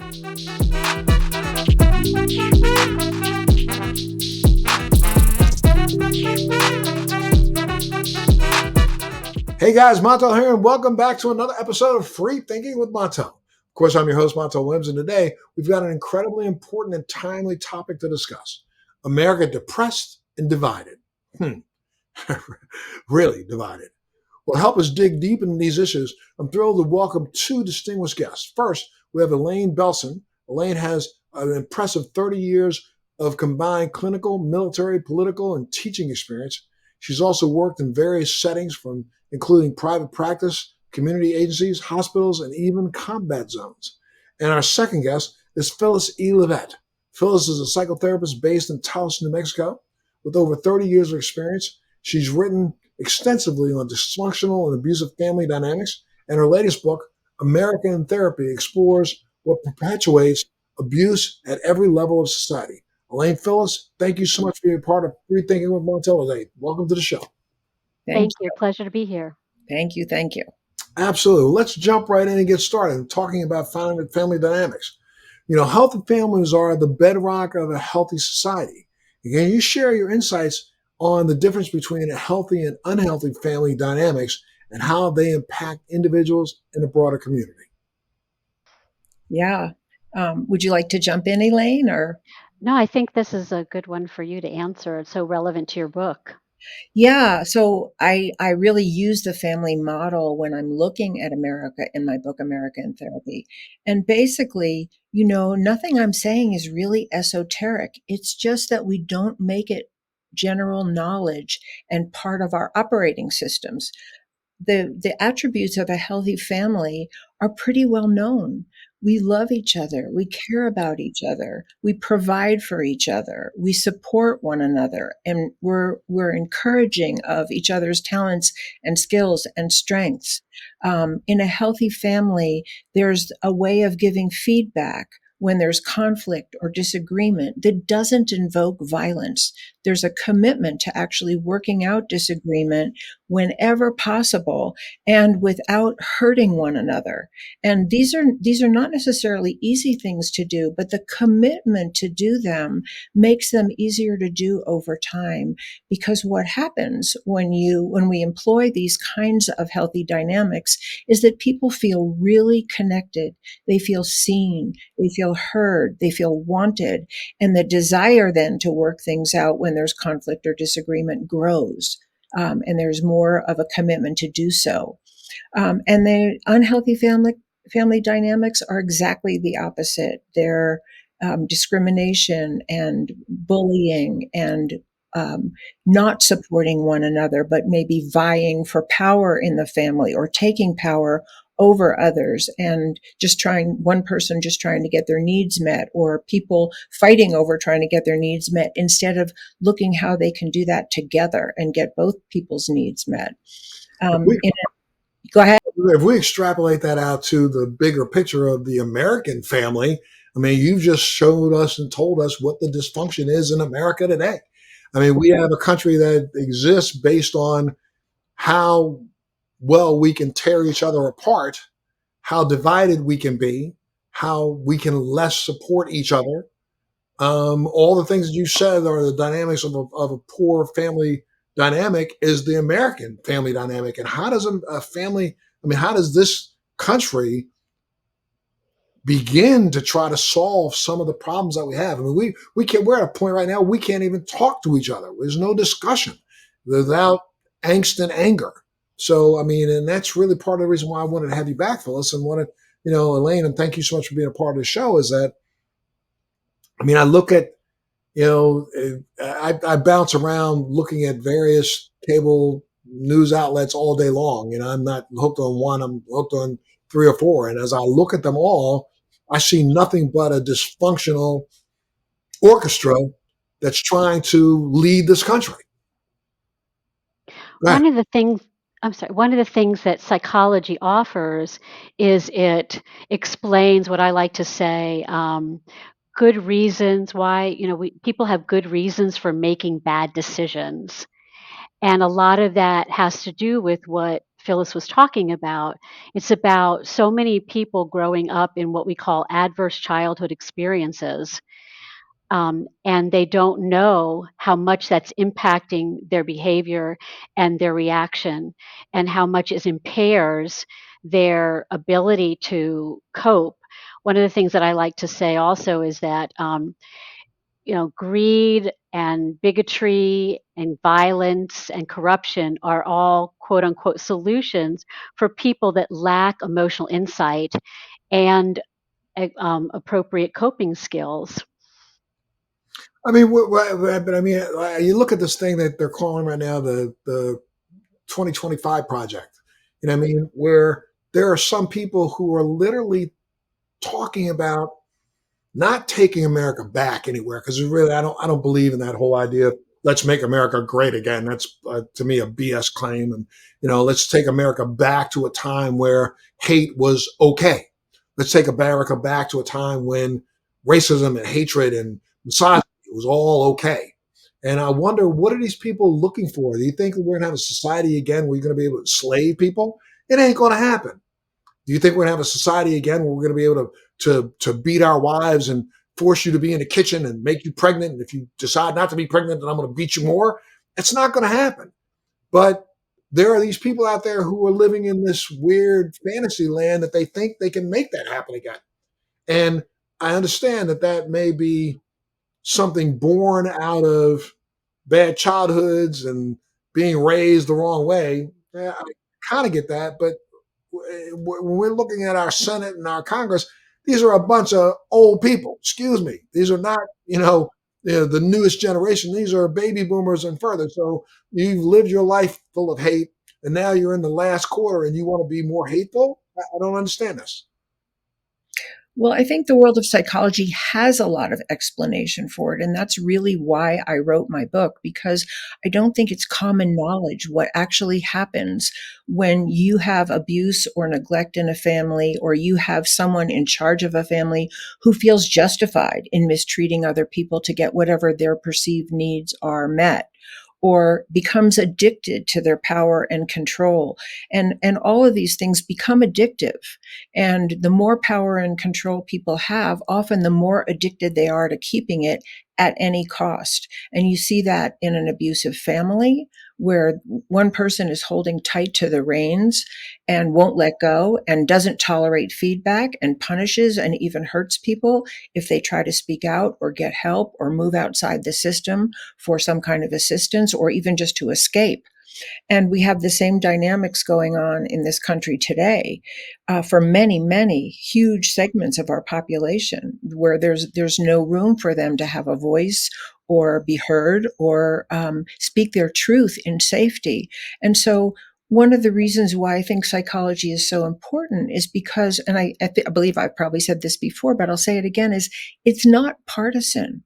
Hey guys, Montel here, and welcome back to another episode of Free Thinking with Montel. Of course, I'm your host, Montel Williams, and today we've got an incredibly important and timely topic to discuss. America depressed and divided. Really divided. Well, to help us dig deep into these issues, I'm thrilled to welcome two distinguished guests. First, we have Elaine Belson. Elaine has an impressive 30 years of combined clinical, military, political, and teaching experience. She's also worked in various settings from including private practice, community agencies, hospitals, and even combat zones. And our second guest is Phyllis E. Leavitt. Phyllis is a psychotherapist based in Taos, New Mexico. With over 30 years of experience, she's written extensively on dysfunctional and abusive family dynamics, and her latest book, America in Therapy, explores what perpetuates abuse at every level of society. Elaine, Phyllis, thank you so much for being part of Free Thinking with Montel today. Welcome to the show. Thank you. Pleasure to be here. Thank you. Thank you. Absolutely. Let's jump right in and get started talking about family dynamics. You know, healthy families are the bedrock of a healthy society. Can you share your insights on the difference between a healthy and unhealthy family dynamics and how they impact individuals in the broader community? Yeah. Would you like to jump in, Elaine, or? No, I think this is a good one for you to answer. It's so relevant to your book. Yeah. So I really use the family model when I'm looking at America in my book, America in Therapy. And basically, nothing I'm saying is really esoteric. It's just that we don't make it general knowledge and part of our operating systems. The attributes of a healthy family are pretty well known. We love each other. We care about each other. We provide for each other. We support one another, and we're encouraging of each other's talents and skills and strengths. In a healthy family, there's a way of giving feedback when there's conflict or disagreement that doesn't invoke violence. There's a commitment to actually working out disagreement whenever possible and without hurting one another. And these are not necessarily easy things to do, but the commitment to do them makes them easier to do over time. Because what happens when we employ these kinds of healthy dynamics is that people feel really connected. They feel seen, they feel heard, they feel wanted, and the desire then to work things out when there's conflict or disagreement grows. And there's more of a commitment to do so. And the unhealthy family dynamics are exactly the opposite. They're discrimination and bullying and not supporting one another, but maybe vying for power in the family or taking power over others, and one person just trying to get their needs met, or people fighting over trying to get their needs met instead of looking how they can do that together and get both people's needs met. Go ahead. If we extrapolate that out to the bigger picture of the American family, I mean, you've just showed us and told us what the dysfunction is in America today. I mean, we have a country that exists based on how well we can tear each other apart, how divided we can be, how we can less support each other. All the things that you said are the dynamics of a poor family dynamic is the American family dynamic. And how does how does this country begin to try to solve some of the problems that we have? I mean, we're at a point right now, we can't even talk to each other. There's no discussion without angst and anger. So, I mean, and that's really part of the reason why I wanted to have you back, Phyllis, and wanted, Elaine, and thank you so much for being a part of the show, is that, I mean, I look at, I bounce around looking at various cable news outlets all day long. I'm not hooked on one, I'm hooked on 3 or 4. And as I look at them all, I see nothing but a dysfunctional orchestra that's trying to lead this country. One of the things that psychology offers is it explains what I like to say, good reasons why, people have good reasons for making bad decisions. And a lot of that has to do with what Phyllis was talking about. It's about so many people growing up in what we call adverse childhood experiences, and they don't know how much that's impacting their behavior and their reaction, and how much it impairs their ability to cope. One of the things that I like to say also is that greed and bigotry and violence and corruption are all quote unquote solutions for people that lack emotional insight and appropriate coping skills. I mean, but I mean, you look at this thing that they're calling right now the 2025 project. You know what I mean? Where there are some people who are literally talking about not taking America back anywhere, because really I don't believe in that whole idea. Let's make America great again. That's to me a BS claim. And let's take America back to a time where hate was okay. Let's take America back to a time when racism and hatred and misogyny was all okay. And I wonder, what are these people looking for? Do you think we're going to have a society again where you're going to be able to enslave people? It ain't going to happen. Do you think we're going to have a society again where we're going to be able to beat our wives and force you to be in the kitchen and make you pregnant? And if you decide not to be pregnant, then I'm going to beat you more. It's not going to happen. But there are these people out there who are living in this weird fantasy land that they think they can make that happen again. And I understand that that may be something born out of bad childhoods and being raised the wrong way. Yeah, I kind of get that, but when we're looking at our Senate and our Congress, these are a bunch of old people. Excuse me. These are not, the newest generation. These are baby boomers and further. So you've lived your life full of hate, and now you're in the last quarter and you want to be more hateful? I don't understand this. Well, I think the world of psychology has a lot of explanation for it. And that's really why I wrote my book, because I don't think it's common knowledge what actually happens when you have abuse or neglect in a family, or you have someone in charge of a family who feels justified in mistreating other people to get whatever their perceived needs are met, or becomes addicted to their power and control. And all of these things become addictive. And the more power and control people have, often the more addicted they are to keeping it at any cost. And you see that in an abusive family, where one person is holding tight to the reins and won't let go and doesn't tolerate feedback and punishes and even hurts people if they try to speak out or get help or move outside the system for some kind of assistance or even just to escape. And we have the same dynamics going on in this country today for many, many huge segments of our population, where there's no room for them to have a voice or be heard or speak their truth in safety. And so one of the reasons why I think psychology is so important is because, and I believe I've probably said this before, but I'll say it again, is it's not partisan.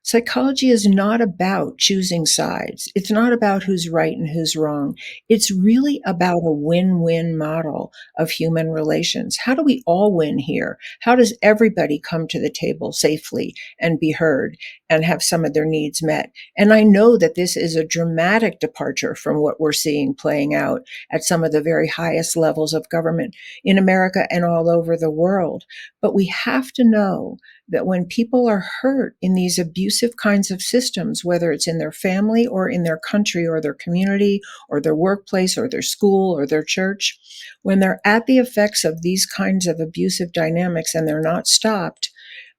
Psychology is not about choosing sides. It's not about who's right and who's wrong. It's really about a win-win model of human relations. How do we all win here? How does everybody come to the table safely and be heard and have some of their needs met? And I know that this is a dramatic departure from what we're seeing playing out at some of the very highest levels of government in America and all over the world. But we have to know that when people are hurt in these abusive kinds of systems, whether it's in their family or in their country or their community or their workplace or their school or their church, when they're at the effects of these kinds of abusive dynamics and they're not stopped,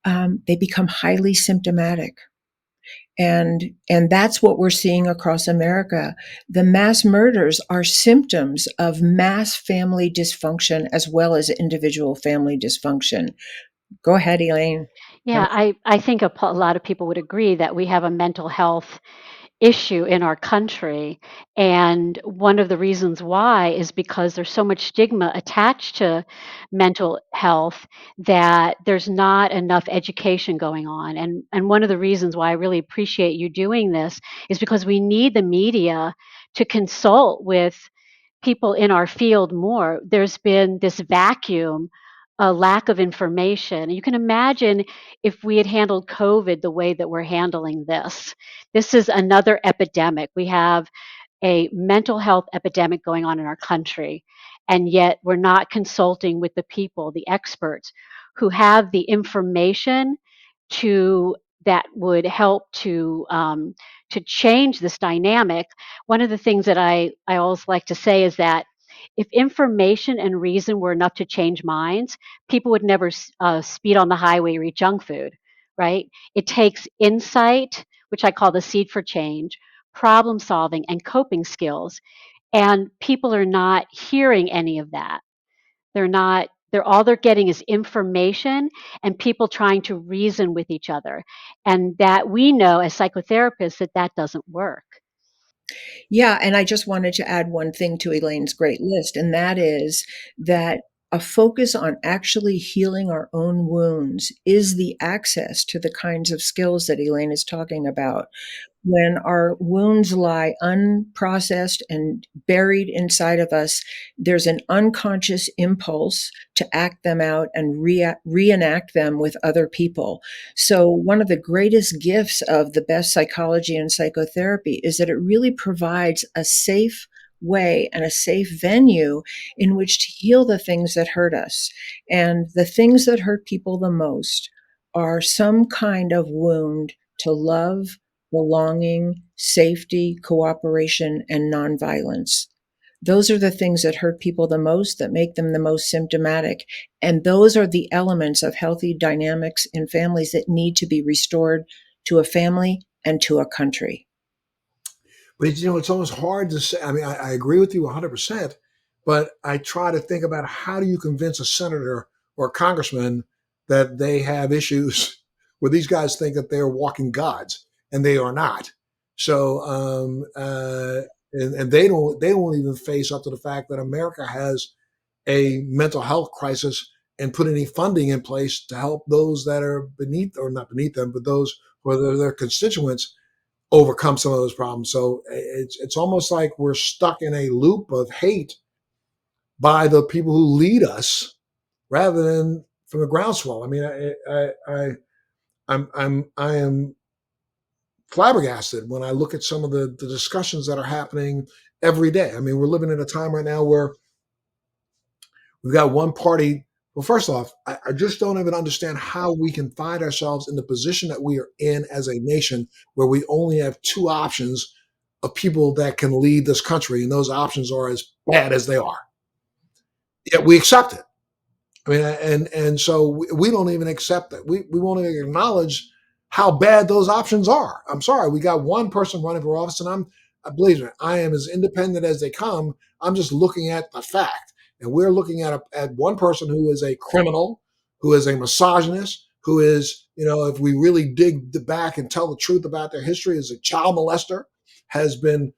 they become highly symptomatic. And that's what we're seeing across America. The mass murders are symptoms of mass family dysfunction as well as individual family dysfunction. Go ahead, Elaine. Yeah, I think a lot of people would agree that we have a mental health issue in our country. And one of the reasons why is because there's so much stigma attached to mental health that there's not enough education going on. And one of the reasons why I really appreciate you doing this is because we need the media to consult with people in our field more. There's been this vacuum, a lack of information. You can imagine if we had handled COVID the way that we're handling this. This is another epidemic. We have a mental health epidemic going on in our country, and yet we're not consulting with the people, the experts, who have the information to that would help to change this dynamic. One of the things that I always like to say is that if information and reason were enough to change minds, people would never speed on the highway or eat junk food, right? It takes insight, which I call the seed for change, problem solving, and coping skills. And people are not hearing any of that. They're not, they're all they're getting is information and people trying to reason with each other. And that we know as psychotherapists that that doesn't work. Yeah, and I just wanted to add one thing to Elaine's great list, and that is that a focus on actually healing our own wounds is the access to the kinds of skills that Elaine is talking about. When our wounds lie unprocessed and buried inside of us, there's an unconscious impulse to act them out and reenact them with other people. So, one of the greatest gifts of the best psychology and psychotherapy is that it really provides a safe way and a safe venue in which to heal the things that hurt us. And the things that hurt people the most are some kind of wound to love, belonging, safety, cooperation, and nonviolence. Those are the things that hurt people the most, that make them the most symptomatic. And those are the elements of healthy dynamics in families that need to be restored to a family and to a country. But it's almost hard to say. I mean, I agree with you 100%, but I try to think about how do you convince a senator or a congressman that they have issues where these guys think that they're walking gods and they are not. So, and they won't even face up to the fact that America has a mental health crisis and put any funding in place to help those that are beneath or not beneath them, but those who are their constituents overcome some of those problems. So it's almost like we're stuck in a loop of hate by the people who lead us rather than from the groundswell. I mean, I am flabbergasted when I look at some of the discussions that are happening every day. I mean, we're living in a time right now where we've got one party. Well, first off, I just don't even understand how we can find ourselves in the position that we are in as a nation where we only have two options of people that can lead this country, and those options are as bad as they are. Yet we accept it. I mean, and so we don't even accept it. We won't even acknowledge how bad those options are. I'm sorry, we got one person running for office, and believe me, I am as independent as they come. I'm just looking at the fact, and we're looking at one person who is a criminal, who is a misogynist, who is, if we really dig back and tell the truth about their history, is a child molester, has been,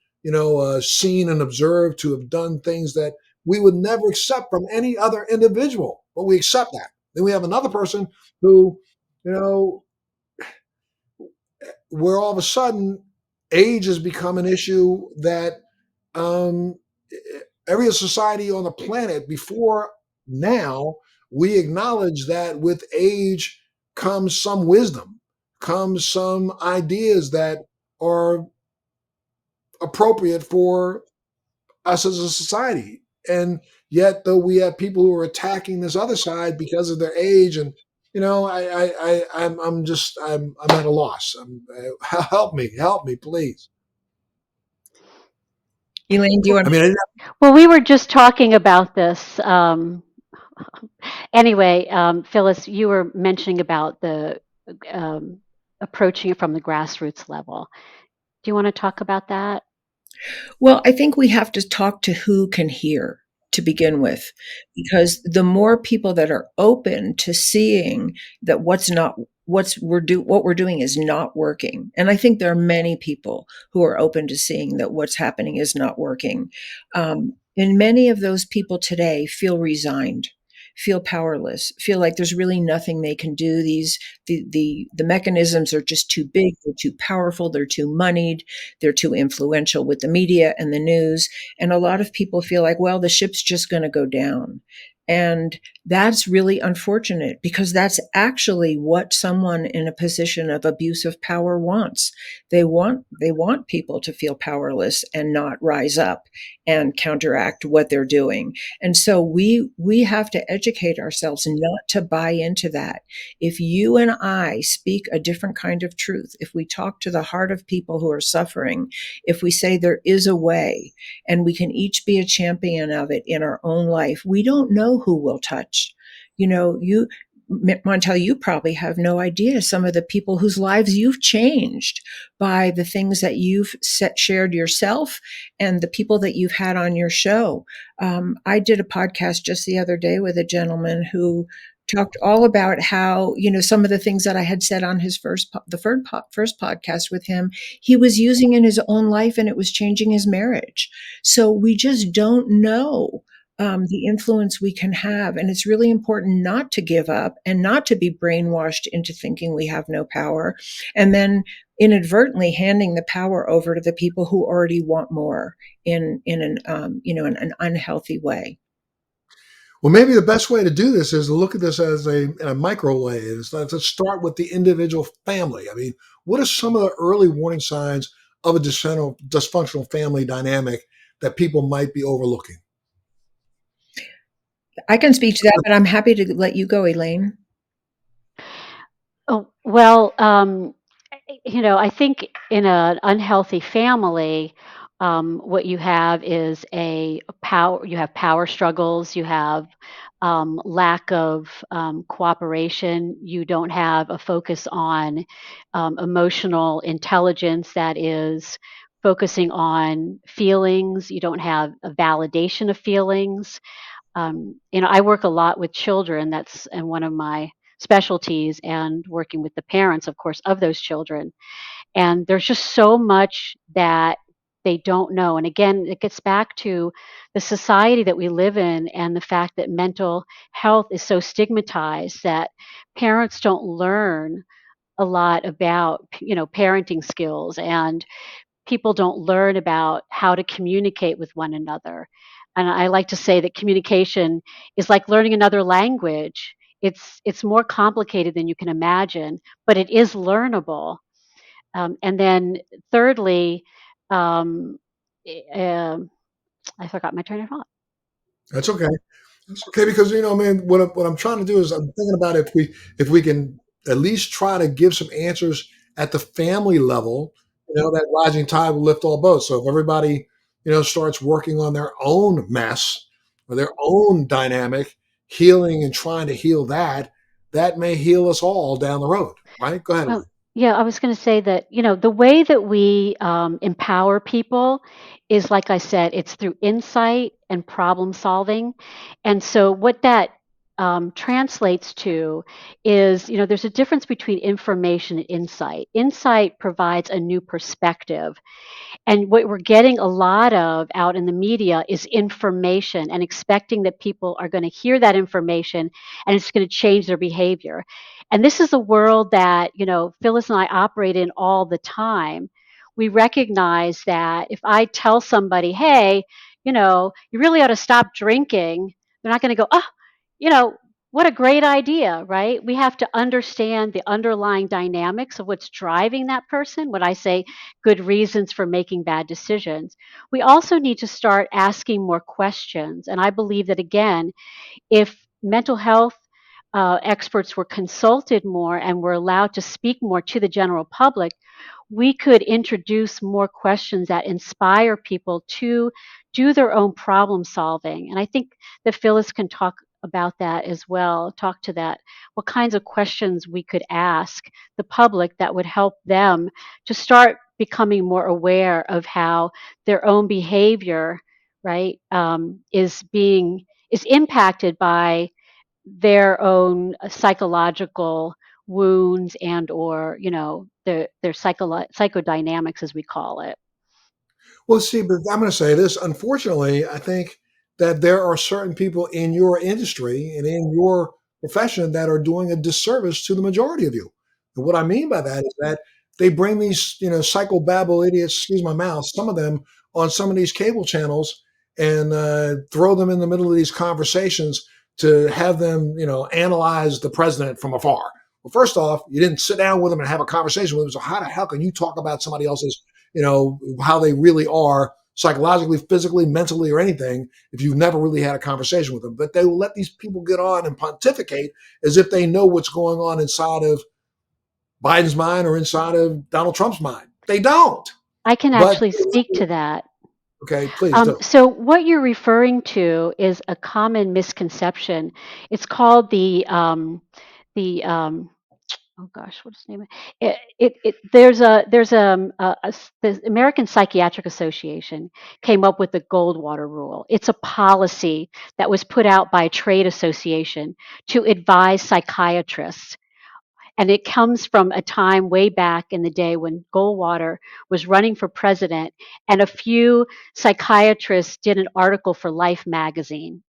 seen and observed to have done things that we would never accept from any other individual, but we accept that. Then we have another person who, you know, where all of a sudden age has become an issue that um, every society on the planet before now, we acknowledge that with age comes some wisdom, comes some ideas that are appropriate for us as a society. And yet, though we have people who are attacking this other side because of their age, and I'm at a loss. Help me, please. Elaine, do you want I to? mean, Well, we were just talking about this. Anyway, Phyllis, you were mentioning about the um, approaching it from the grassroots level. Do you want to talk about that? Well, I think we have to talk to who can hear to begin with, because the more people that are open to seeing that what we're doing is not working. And I think there are many people who are open to seeing that what's happening is not working. And many of those people today feel resigned, feel powerless, feel like there's really nothing they can do. The mechanisms are just too big, they're too powerful, they're too moneyed, they're too influential with the media and the news. And a lot of people feel like, well, the ship's just going to go down. And That's really unfortunate because that's actually what someone in a position of abusive power wants. They want people to feel powerless and not rise up and counteract what they're doing. And so we have to educate ourselves not to buy into that. If you and I speak a different kind of truth, if we talk to the heart of people who are suffering, if we say there is a way and we can each be a champion of it in our own life, we don't know who will touch. You, Montel, you probably have no idea some of the people whose lives you've changed by the things that you've shared yourself and the people that you've had on your show. I did a podcast just the other day with a gentleman who talked all about how, some of the things that I had said on his first podcast with him, he was using in his own life and it was changing his marriage. So we just don't know the influence we can have. And it's really important not to give up and not to be brainwashed into thinking we have no power. And then inadvertently handing the power over to the people who already want more in an unhealthy way. Well, maybe the best way to do this is to look at this as in a micro way. Is to start with the individual family. I mean, what are some of the early warning signs of a dysfunctional family dynamic that people might be overlooking? I can speak to that, but I'm happy to let you go, Elaine. Oh, well, I think in an unhealthy family, what you have is you have power struggles, you have lack of cooperation, you don't have a focus on emotional intelligence that is focusing on feelings, you don't have a validation of feelings. I work a lot with children. That's and one of my specialties, and working with the parents, of course, of those children. And there's just so much that they don't know. And again, it gets back to the society that we live in and the fact that mental health is so stigmatized that parents don't learn a lot about, parenting skills, and people don't learn about how to communicate with one another. And I like to say that communication is like learning another language. It's more complicated than you can imagine, but it is learnable. And then thirdly, um, um, I forgot my train of thought. That's okay. That's okay because man, what I'm trying to do is I'm thinking about if we can at least try to give some answers at the family level. That rising tide will lift all boats. So if everybody starts working on their own mess or their own dynamic, healing and trying to heal that may heal us all down the road. Right? Go ahead, Well, Elaine. yeah, I was going to say that, the way that we empower people is, like I said, it's through insight and problem solving. And so, what that translates to is, there's a difference between information and insight. Insight provides a new perspective, and what we're getting a lot of out in the media is information and expecting that people are going to hear that information and it's going to change their behavior. And this is a world that, Phyllis and I operate in all the time. We recognize that if I tell somebody, hey, you really ought to stop drinking, they're not going to go, oh, you know, what a great idea, right? We have to understand the underlying dynamics of what's driving that person. When I say good reasons for making bad decisions, we also need to start asking more questions. And I believe that, again, if mental health experts were consulted more and were allowed to speak more to the general public, we could introduce more questions that inspire people to do their own problem solving. And I think that Phyllis can talk about that as well, talk to that, what kinds of questions we could ask the public that would help them to start becoming more aware of how their own behavior, right, is impacted by their own psychological wounds and or their psychodynamics, as we call it. Well, see, but I'm going to say this. Unfortunately, I think that there are certain people in your industry and in your profession that are doing a disservice to the majority of you. And what I mean by that is that they bring these, psychobabble idiots, excuse my mouth, some of them on some of these cable channels and throw them in the middle of these conversations to have them, analyze the president from afar. Well, first off, you didn't sit down with them and have a conversation with them. So how the hell can you talk about somebody else's, how they really are psychologically, physically, mentally, or anything if you've never really had a conversation with them? But they will let these people get on and pontificate as if they know what's going on inside of Biden's mind or inside of Donald Trump's mind. They don't. I can But actually speak to that. okay, please do. So what you're referring to is a common misconception. It's called the oh gosh, what's the name of it? The American Psychiatric Association came up with the Goldwater Rule. It's a policy that was put out by a trade association to advise psychiatrists, and it comes from a time way back in the day when Goldwater was running for president, and a few psychiatrists did an article for Life magazine.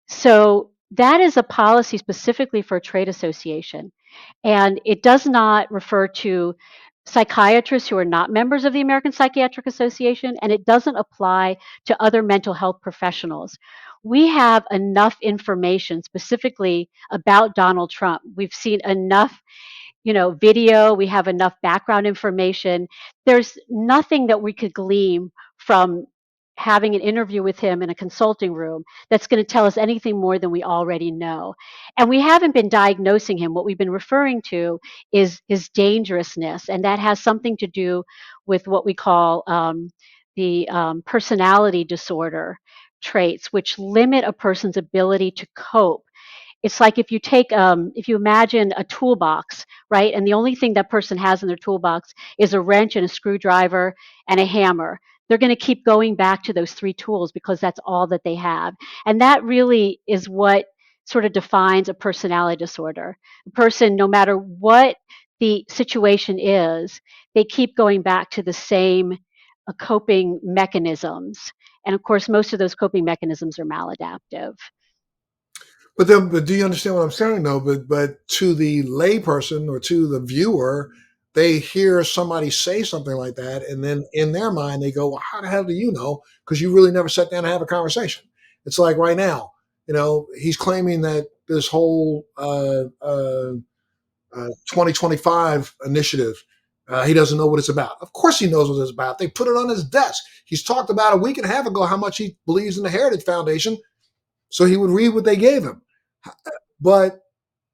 So that is a policy specifically for a trade association. And it does not refer to psychiatrists who are not members of the American Psychiatric Association, and it doesn't apply to other mental health professionals. We have enough information specifically about Donald Trump. We've seen enough video, we have enough background information. There's nothing that we could glean from having an interview with him in a consulting room that's going to tell us anything more than we already know. And we haven't been diagnosing him. What we've been referring to is his dangerousness, and that has something to do with what we call the personality disorder traits, which limit a person's ability to cope. It's like if you imagine a toolbox, right? And the only thing that person has in their toolbox is a wrench and a screwdriver and a hammer. They're going to keep going back to those three tools because that's all that they have. And that really is what sort of defines a personality disorder. A person, no matter what the situation is, they keep going back to the same coping mechanisms. And of course, most of those coping mechanisms are maladaptive. But do you understand what I'm saying though? But to the layperson or to the viewer, they hear somebody say something like that, and then in their mind they go, "Well, how the hell do you know? Because you really never sat down and have a conversation." It's like right now, he's claiming that this whole 2025 initiative, he doesn't know what it's about. Of course, he knows what it's about. They put it on his desk. He's talked about a week and a half ago how much he believes in the Heritage Foundation, so he would read what they gave him. But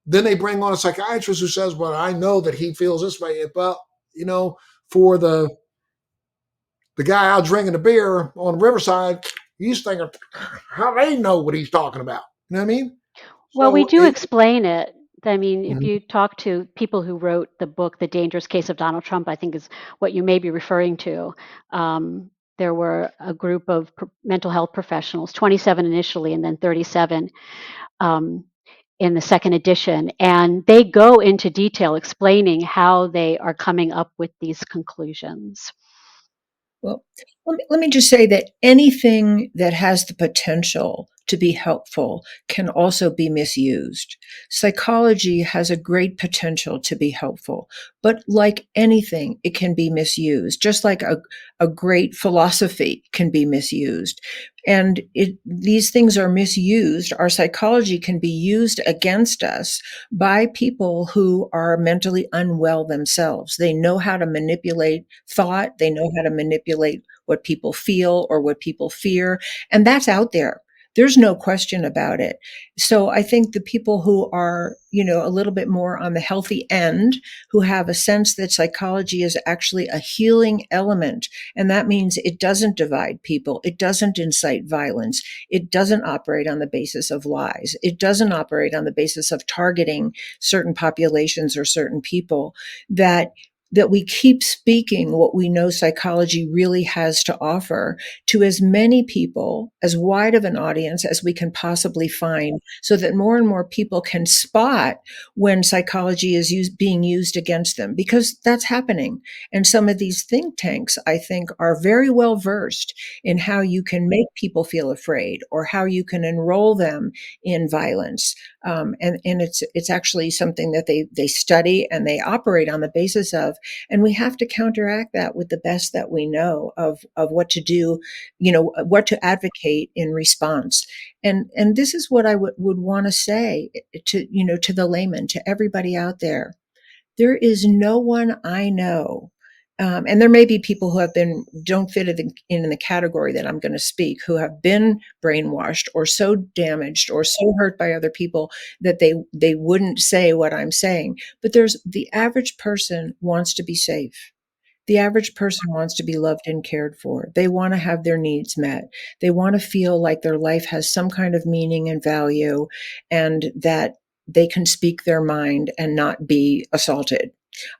then they bring on a psychiatrist who says, "Well, I know that he feels this way." Well, for the guy out drinking the beer on Riverside, he's thinking, how they know what he's talking about? You know what I mean? Well, we So do explain it. I mean, if Mhm. you talk to people who wrote the book, The Dangerous Case of Donald Trump, I think is what you may be referring to. There were a group of mental health professionals, 27 initially, and then 37 um, in the second edition. And they go into detail explaining how they are coming up with these conclusions. Well, let me just say that anything that has the potential to be helpful can also be misused. Psychology has a great potential to be helpful, but like anything, it can be misused, just like a great philosophy can be misused. And these things are misused. Our psychology can be used against us by people who are mentally unwell themselves. They know how to manipulate thought. They know how to manipulate what people feel or what people fear. And that's out there. There's no question about it. So I think the people who are, a little bit more on the healthy end, who have a sense that psychology is actually a healing element, and that means it doesn't divide people. It doesn't incite violence. It doesn't operate on the basis of lies. It doesn't operate on the basis of targeting certain populations or certain people, that we keep speaking what we know psychology really has to offer to as many people, as wide of an audience as we can possibly find, so that more and more people can spot when psychology is being used against them, because that's happening. And some of these think tanks, I think, are very well versed in how you can make people feel afraid or how you can enroll them in violence. And it's actually something that they study and they operate on the basis of And we have to counteract that with the best that we know of what to do, what to advocate in response. And this is what I would want to say to the layman, to everybody out there. There is no one I know, and there may be people who don't fit in the category that I'm going to speak, who have been brainwashed or so damaged or so hurt by other people that they wouldn't say what I'm saying. But there's the average person wants to be safe. The average person wants to be loved and cared for. They want to have their needs met. They want to feel like their life has some kind of meaning and value, and that they can speak their mind and not be assaulted.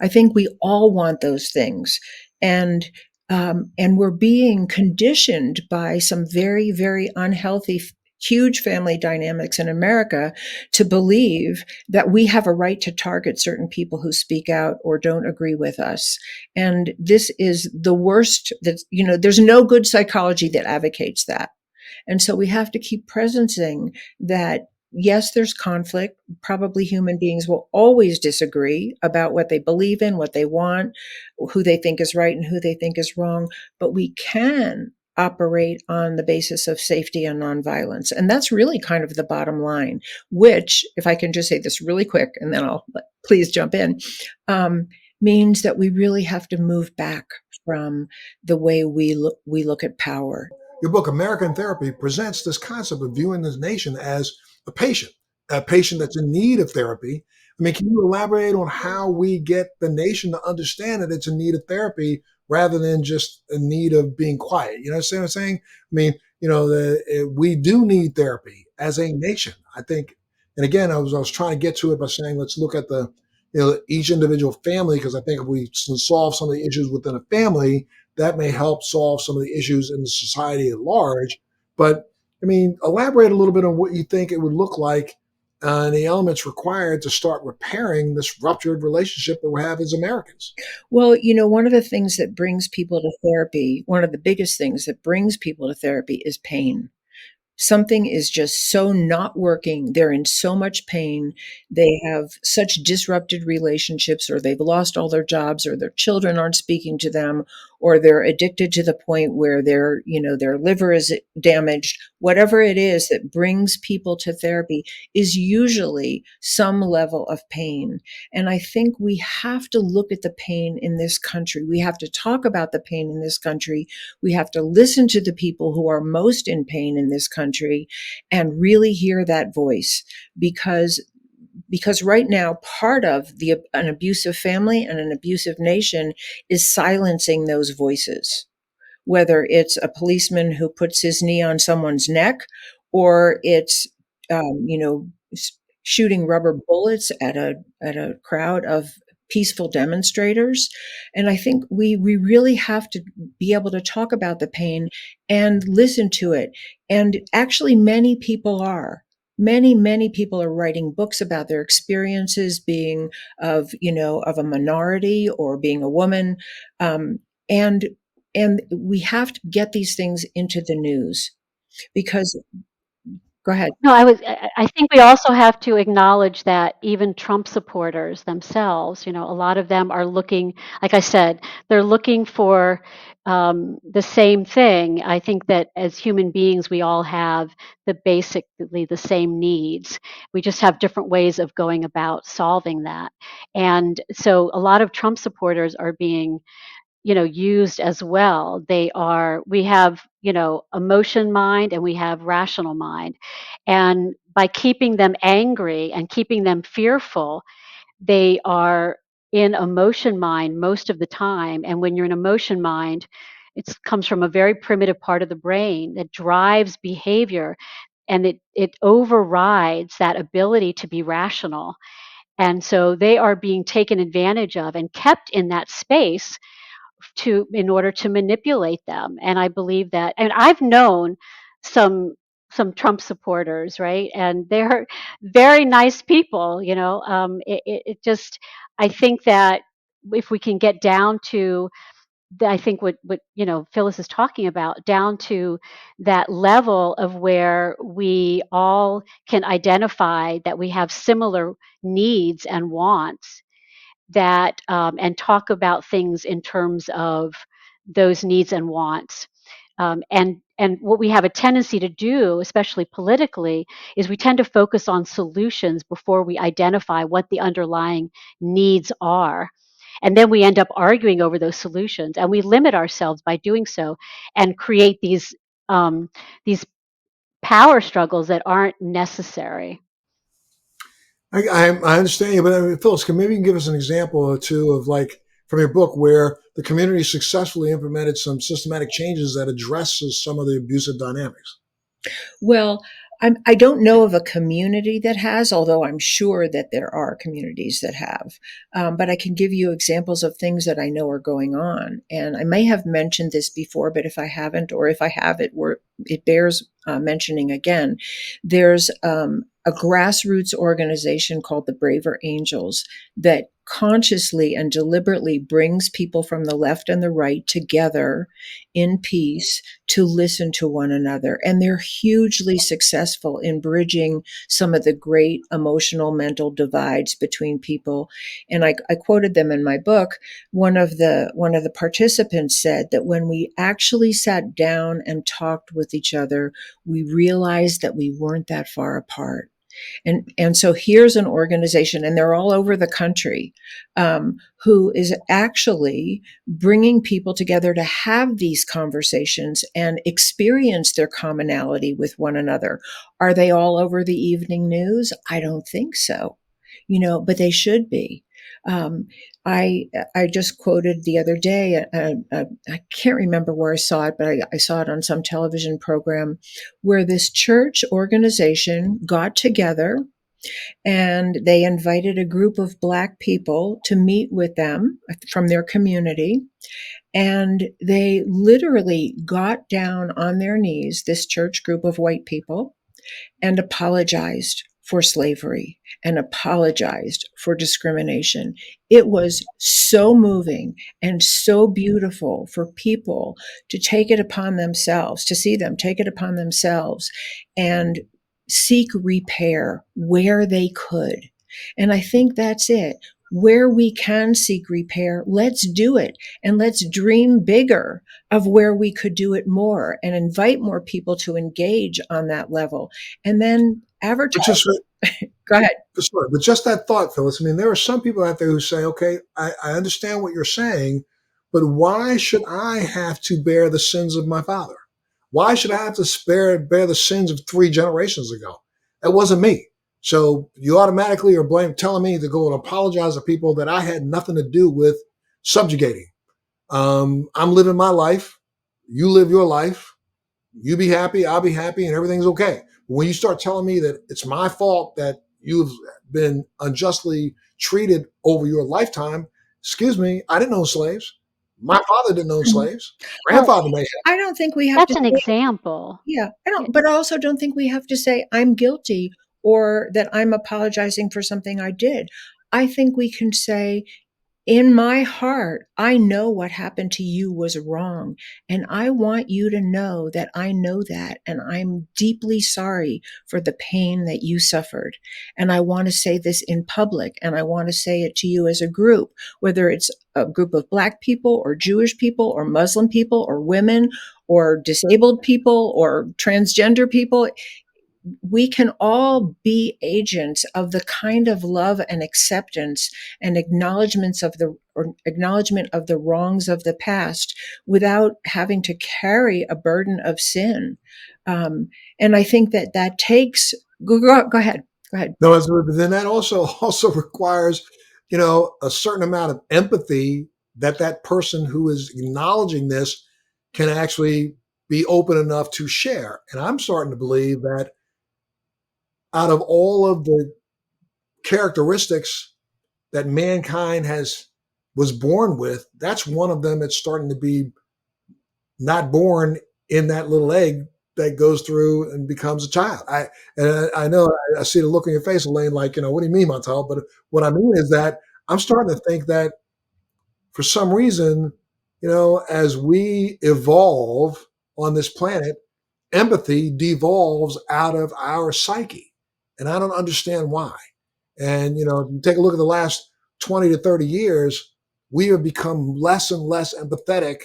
I think we all want those things. And we're being conditioned by some very, very unhealthy, huge family dynamics in America to believe that we have a right to target certain people who speak out or don't agree with us. And this is the worst. There's no good psychology that advocates that. And so we have to keep presencing that, yes, there's conflict. Probably human beings will always disagree about what they believe in, what they want, who they think is right and who they think is wrong. But we can operate on the basis of safety and nonviolence. And that's really kind of the bottom line, which, if I can just say this really quick, and then please jump in, means that we really have to move back from the way we look at power. Your book, American Therapy, presents this concept of viewing this nation as a patient, a patient that's in need of therapy. I mean, can you elaborate on how we get the nation to understand that it's in need of therapy rather than just in need of being quiet? You know what I'm saying? I mean, we do need therapy as a nation, I think. And again, I was trying to get to it by saying, let's look at each individual family, because I think if we solve some of the issues within a family, that may help solve some of the issues in the society at large. But I mean, elaborate a little bit on what you think it would look like and the elements required to start repairing this ruptured relationship that we have as Americans. Well, one of the things that brings people to therapy, one of the biggest things that brings people to therapy is pain. Something is just so not working. They're in so much pain. They have such disrupted relationships, or they've lost all their jobs, or their children aren't speaking to them, or they're addicted to the point where their liver is damaged. Whatever it is that brings people to therapy is usually some level of pain. And I think we have to look at the pain in this country. We have to talk about the pain in this country. We have to listen to the people who are most in pain in this country and really hear that voice, because right now part of an abusive family and an abusive nation is silencing those voices, whether it's a policeman who puts his knee on someone's neck, or it's shooting rubber bullets at a crowd of peaceful demonstrators. And I think we really have to be able to talk about the pain and listen to it. And actually, many people are. Many people are writing books about their experiences being of a minority or being a woman. And we have to get these things into the news, because go ahead. No, I think we also have to acknowledge that even Trump supporters themselves, a lot of them are looking, like I said, they're looking for the same thing. I think that as human beings, we all have basically the same needs. We just have different ways of going about solving that. And so a lot of Trump supporters are being used as well. We have, emotion mind and we have rational mind. And by keeping them angry and keeping them fearful, they are in emotion mind most of the time. And when you're in emotion mind, it comes from a very primitive part of the brain that drives behavior, and it overrides that ability to be rational. And so they are being taken advantage of and kept in that space in order to manipulate them. And I believe that, and I've known some Trump supporters, right? And they're very nice people, it just, I think that if we can get down to I think what Phyllis is talking about, down to that level of where we all can identify that we have similar needs and wants, that and talk about things in terms of those needs and wants. And what we have a tendency to do, especially politically, is we tend to focus on solutions before we identify what the underlying needs are. And then we end up arguing over those solutions, and we limit ourselves by doing so, and create these power struggles that aren't necessary. I understand you, but I mean, Phyllis, can maybe you can give us an example or two of like from your book where the community successfully implemented some systematic changes that addresses some of the abusive dynamics? Well, I don't know of a community that has, although I'm sure that there are communities that have. But I can give you examples of things that I know are going on. And I may have mentioned this before, but if I haven't, or if I have, it bears mentioning again. There's a grassroots organization called the Braver Angels that consciously and deliberately brings people from the left and the right together in peace to listen to one another. And they're hugely successful in bridging some of the great emotional mental divides between people. And I quoted them in my book. One of the participants said that when we actually sat down and talked with each other, we realized that we weren't that far apart. And so here's an organization, and they're all over the country, who is actually bringing people together to have these conversations and experience their commonality with one another. Are they all over the evening news? I don't think so, but they should be. Um, I just quoted the other day. I can't remember where I saw it, but I saw it on some television program where this church organization got together and they invited a group of Black people to meet with them from their community. And they literally got down on their knees, this church group of white people, and apologized for slavery and apologized for discrimination. It was so moving and so beautiful for people to take it upon themselves, to see them take it upon themselves and seek repair where they could. And I think that's it. Where we can seek repair, let's do it. And let's dream bigger of where we could do it more and invite more people to engage on that level. And then But advertise. just Go ahead. sorry, but just that thought, Phyllis. I mean, there are some people out there who say, "Okay, I understand what you're saying, but why should I have to bear the sins of my father? Why should I have to bear the sins of 3 generations ago? That wasn't me. So you automatically are telling me to go and apologize to people that I had nothing to do with subjugating. I'm living my life. You live your life. You be happy, I'll be happy, and everything's okay. But when you start telling me that it's my fault that you've been unjustly treated over your lifetime, excuse me, I didn't own slaves. My father didn't own slaves. Well, Grandfather may have. I don't think we have to that's an say, example. yeah, I Yeah, don't, but I also don't think we have to say I'm guilty or that I'm apologizing for something I did. I think we can say, in my heart, I know what happened to you was wrong. And I want you to know that I know that. And I'm deeply sorry for the pain that you suffered. And I want to say this in public. And I want to say it to you as a group, whether it's a group of Black people or Jewish people or Muslim people or women or disabled people or transgender people. We can all be agents of the kind of love and acceptance and acknowledgement of the wrongs of the past without having to carry a burden of sin. Um, and I think that takes. Go ahead. Go ahead. No, but then that also requires, a certain amount of empathy that person who is acknowledging this can actually be open enough to share. And I'm starting to believe that out of all of the characteristics that mankind was born with, that's one of them that's starting to be not born in that little egg that goes through and becomes a child. I know I see the look on your face, Elaine, like, what do you mean, Montel? But what I mean is that I'm starting to think that for some reason, as we evolve on this planet, empathy devolves out of our psyche. And I don't understand why. And, if you take a look at the last 20 to 30 years, we have become less and less empathetic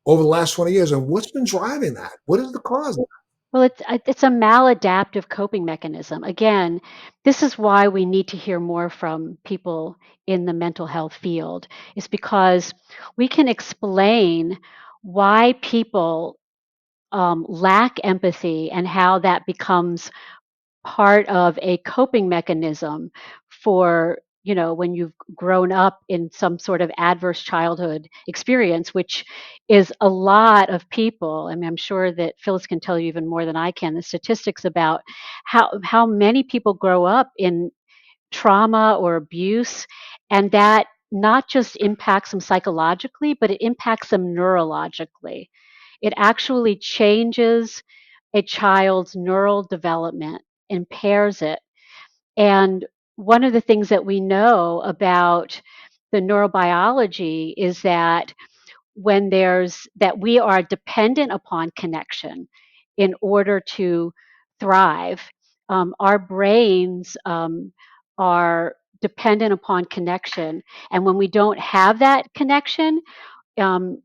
over the last 20 years. And what's been driving that? What is the cause of Well, it's a maladaptive coping mechanism. Again, this is why we need to hear more from people in the mental health field, is because we can explain why people lack empathy and how that becomes part of a coping mechanism for, when you've grown up in some sort of adverse childhood experience, which is a lot of people. I mean, I'm sure that Phyllis can tell you even more than I can the statistics about how many people grow up in trauma or abuse, and that not just impacts them psychologically, but it impacts them neurologically. It actually changes a child's neural development, impairs it. And one of the things that we know about the neurobiology is that that we are dependent upon connection in order to thrive. Our brains are dependent upon connection, and when we don't have that connection, um,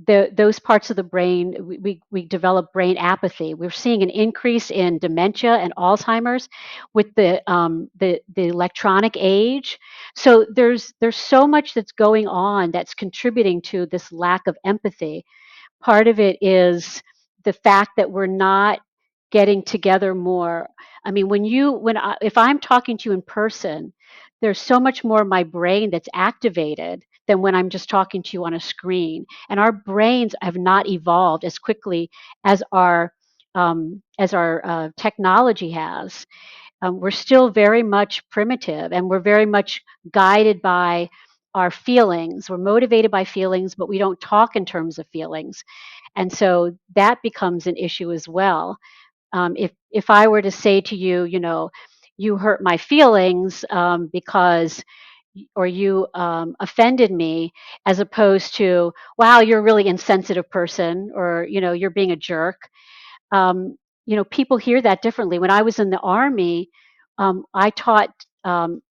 those parts of the brain, we develop brain apathy. We're seeing an increase in dementia and Alzheimer's with the electronic age. So there's so much that's going on that's contributing to this lack of empathy. Part of it is the fact that we're not getting together more. I mean, if I'm talking to you in person, there's so much more of my brain that's activated than when I'm just talking to you on a screen. And our brains have not evolved as quickly as our technology has. We're still very much primitive, and we're very much guided by our feelings. We're motivated by feelings, but we don't talk in terms of feelings. And so that becomes an issue as well. If I were to say to you, you hurt my feelings because, or you offended me, as opposed to, wow, you're a really insensitive person, or you're being a jerk. um, People hear that differently. When I was in the Army, I taught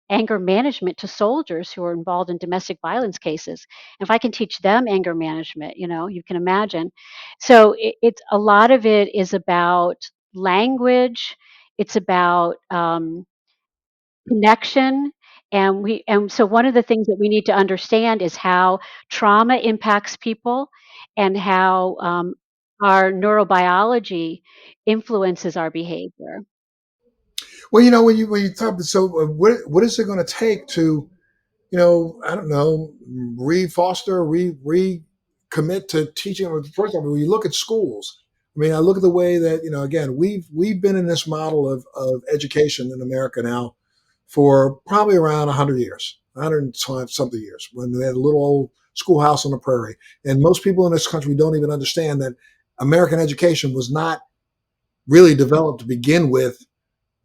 anger management to soldiers who were involved in domestic violence cases. If I can teach them anger management, you can imagine. So it's a lot of it is about language. It's about connection. And so one of the things that we need to understand is how trauma impacts people, and how our neurobiology influences our behavior. Well, when you talk, so what is it going to take to, I don't know, re-foster, recommit to teaching? First of all, when you look at schools, I mean, I look at the way that, again, we've been in this model of education in America now for probably around 100 years, 100 something years, when we had a little old schoolhouse on the prairie. And most people in this country don't even understand that American education was not really developed to begin with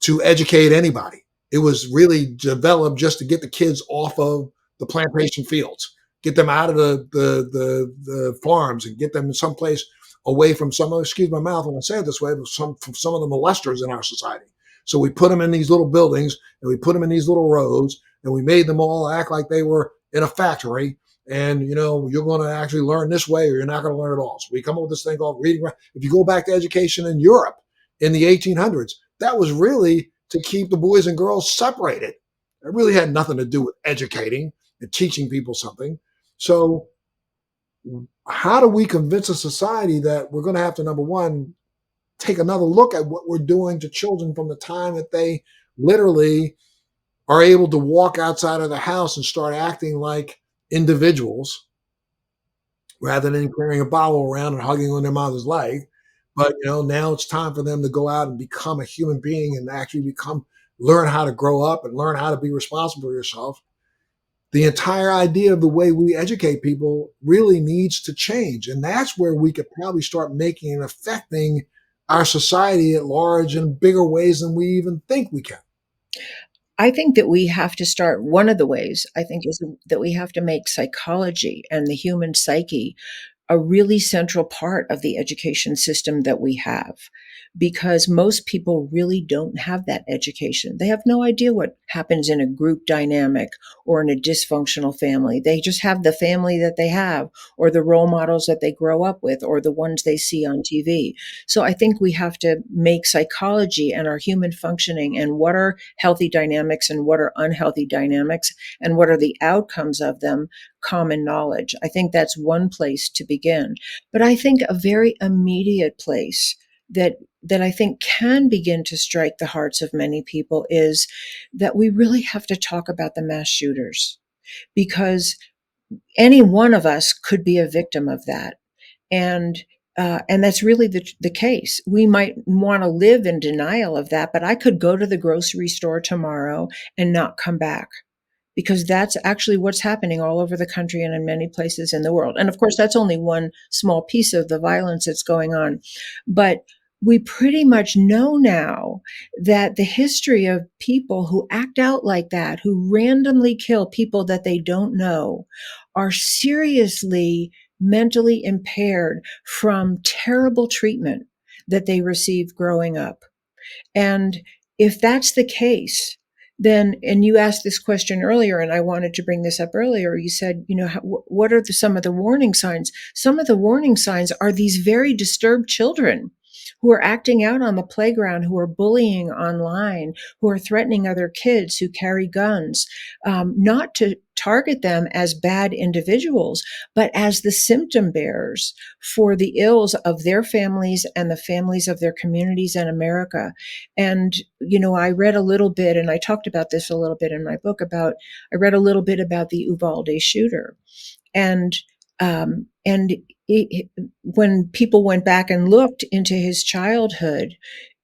to educate anybody. It was really developed just to get the kids off of the plantation fields, get them out of the farms, and get them in someplace away from some. Excuse my mouth when I say it this way, but from some of the molesters in our society. So we put them in these little buildings, and we put them in these little rows, and we made them all act like they were in a factory. And you're going to actually learn this way, or you're not going to learn at all. So we come up with this thing called reading. If you go back to education in Europe in the 1800s, that was really to keep the boys and girls separated. It really had nothing to do with educating and teaching people something. So, how do we convince a society that we're going to have to, number one, take another look at what we're doing to children from the time that they literally are able to walk outside of the house and start acting like individuals rather than carrying a bottle around and hugging on their mother's leg. But now it's time for them to go out and become a human being and actually learn how to grow up and learn how to be responsible for yourself. The entire idea of the way we educate people really needs to change. And that's where we could probably start making and affecting our society at large in bigger ways than we even think we can. I think that we have to start, one of the ways I think is that we have to make psychology and the human psyche a really central part of the education system that we have, because most people really don't have that education. They have no idea what happens in a group dynamic or in a dysfunctional family. They just have the family that they have, or the role models that they grow up with, or the ones they see on TV. So I think we have to make psychology and our human functioning and what are healthy dynamics and what are unhealthy dynamics and what are the outcomes of them common knowledge. I think that's one place to begin. But I think a very immediate place that I think can begin to strike the hearts of many people is that we really have to talk about the mass shooters, because any one of us could be a victim of that. And that's really the case. We might want to live in denial of that, but I could go to the grocery store tomorrow and not come back, because that's actually what's happening all over the country and in many places in the world. And of course, that's only one small piece of the violence that's going on. But we pretty much know now that the history of people who act out like that, who randomly kill people that they don't know, are seriously mentally impaired from terrible treatment that they received growing up. And if that's the case, then, and you asked this question earlier, and I wanted to bring this up earlier. You said, what are some of the warning signs? Some of the warning signs are these very disturbed children who are acting out on the playground, who are bullying online, who are threatening other kids, who carry guns, not to target them as bad individuals, but as the symptom bearers for the ills of their families and the families of their communities and America. And, I read a little bit, and I talked about this a little bit in my book I read a little bit about the Uvalde shooter. And when people went back and looked into his childhood,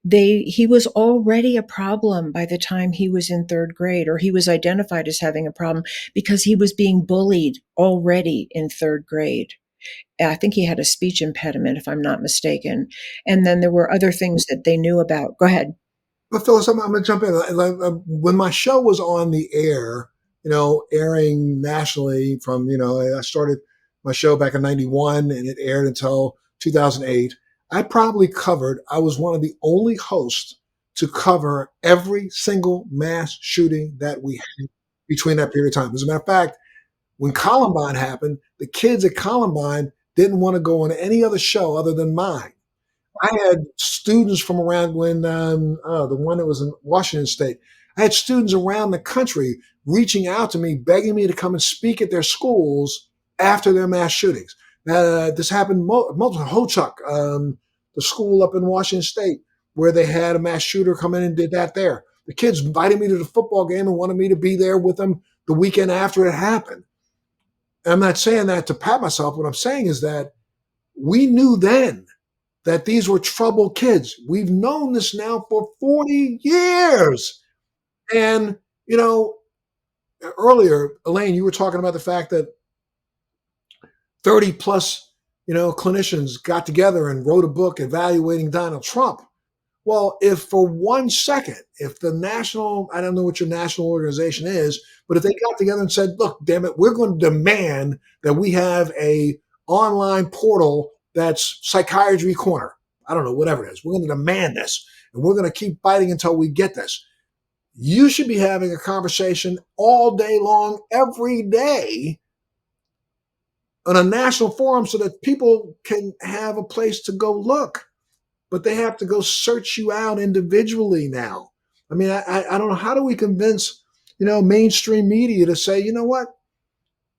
he was already a problem by the time he was in third grade, or he was identified as having a problem because he was being bullied already in third grade. I think he had a speech impediment, if I'm not mistaken. And then there were other things that they knew about. Go ahead. But Phyllis, I'm going to jump in. When my show was on the air, airing nationally from, I started my show back in 91 and it aired until 2008. I was one of the only hosts to cover every single mass shooting that we had between that period of time. As a matter of fact, when Columbine happened, the kids at Columbine didn't want to go on any other show other than mine. I had students from around the one that was in Washington State. I had students around the country reaching out to me, begging me to come and speak at their schools after their mass shootings. This happened multiple. Ho-Chuk, the school up in Washington State, where they had a mass shooter come in and did that there. The kids invited me to the football game and wanted me to be there with them the weekend after it happened. And I'm not saying that to pat myself. What I'm saying is that we knew then that these were troubled kids. We've known this now for 40 years. And, earlier, Elaine, you were talking about the fact that 30 plus, clinicians got together and wrote a book evaluating Donald Trump. Well, if for 1 second, if the national, I don't know what your national organization is, but if they got together and said, look, damn it, we're going to demand that we have a online portal that's Psychiatry Corner. I don't know, whatever it is. We're going to demand this, and we're going to keep fighting until we get this. You should be having a conversation all day long, every day, on a national forum so that people can have a place to go look. But they have to go search you out individually now. I mean, I don't know. How do we convince, mainstream media to say, you know what?